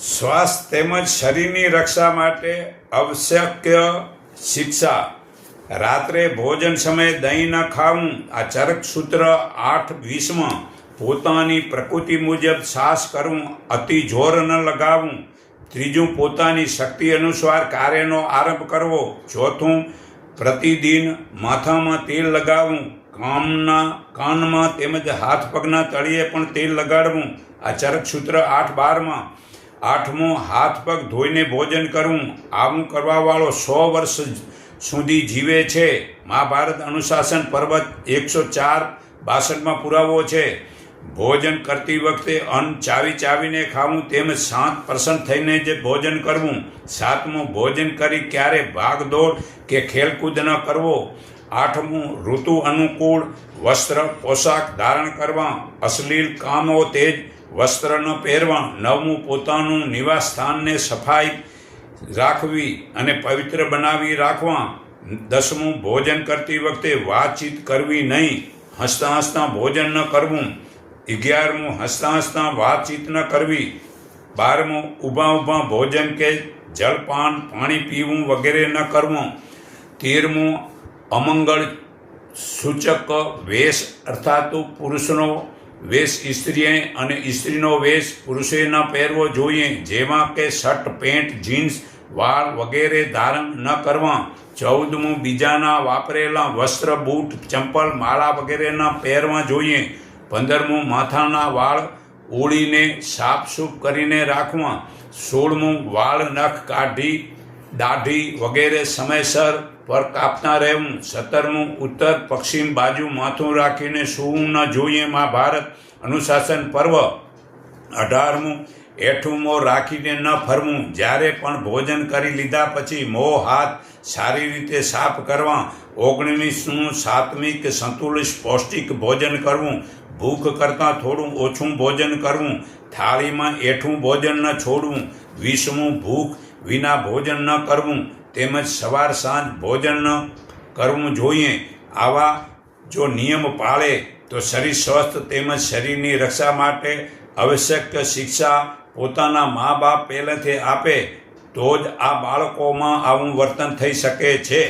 સ્વાસ્થ્ય તેમજ શરીરની રક્ષા માટે આવશ્યક શિક્ષા. રાત્રે ભોજન સમયે દહીં ન ખાવું. આ ચરક સૂત્ર 8:20. પોતાની પ્રકૃતિ મુજબ શ્વાસ કરવું, અતિ જોર ન લગાવવું. ત્રીજું, પોતાની શક્તિ અનુસાર કાર્યનો આરંભ કરવો. ચોથું, પ્રતિદિન માથામાં તેલ લગાવવું. કાનમાં તેમજ હાથ પગના તળિયે પણ તેલ લગાડવું. આ ચરક સૂત્ર 8:12. આઠમું, હાથ પગ ધોઈને ભોજન કરવું. આવું કરવાવાળો 100 વર્ષ સુધી જીવે છે. મહાભારત અનુશાસન પર્વ 104:62 પુરાવો છે. ભોજન કરતી વખતે અન્ન ચાવીને ખાવું તેમજ શાંત પ્રસન્ન થઈને જ ભોજન કરવું. સાતમું, ભોજન કરી ક્યારે ભાગદોડ કે ખેલકૂદ ન કરવો. આઠમું, ઋતુ અનુકૂળ વસ્ત્ર પોશાક ધારણ કરવા. અશ્લીલ કામો તેજ વસ્ત્ર ન પહેરવા. નવમું, પોતાનું નિવાસ સ્થાનને સફાઈ રાખવી અને પવિત્ર બનાવી રાખવા. 10મું, ભોજન કરતી વખતે વાતચીત કરવી નહીં. હસતા હસતા ભોજન ન કરવું. 11મું, હસતા હસતા વાતચીત ન કરવી. 12મું, ઊભા ભોજન કે જલપાન પાણી પીવું વગેરે ન કરવું. 13મું, અમંગળ સૂચક વેશ અર્થાત પુરુષનો વેશ સ્ત્રીએ અને સ્ત્રીનો વેશ પુરુષે ન પહેરવો જોઈએ, જેમાં કે શર્ટ પેન્ટ જીન્સ વાળ વગેરે ધારણ ન કરવા. 14મું, બીજાના વાપરેલા વસ્ત્ર બૂટ ચંપલ માળા વગેરે ન પહેરવા જોઈએ. 15મું, માથાના વાળ ઓળીને સાફસૂફ કરીને રાખવા. 16મું, વાળ નખ કાઢી દાઢી વગેરે સમયસર પર કાપતા રહેવું. 17મું, ઉત્તર પશ્ચિમ બાજુ માથું રાખીને સૂવું ન જોઈએ. મહાભારત અનુશાસન પર્વ 18મું, એઠું મોં રાખીને ન ફરવું. જ્યારે પણ ભોજન કરી લીધા પછી મોં હાથ સારી રીતે સાફ કરવા. 19મું, સાત્વિક સંતુલિત પૌષ્ટિક ભોજન કરવું. ભૂખ કરતાં થોડું ઓછું ભોજન કરવું. થાળીમાં એઠું ભોજન ન છોડવું. 20મું, ભૂખ વિના ભોજન ન કરવું તેમજ સવાર સાંજ ભોજન ન કરવું જોઈએ. આવા જો નિયમ પાળે તો શરીર સ્વસ્થ તેમજ શરીરની રક્ષા માટે આવશ્યક શિક્ષા પોતાના મા બાપ પહેલેથી આપે તો જ આ બાળકોમાં આવું વર્તન થઈ શકે છે.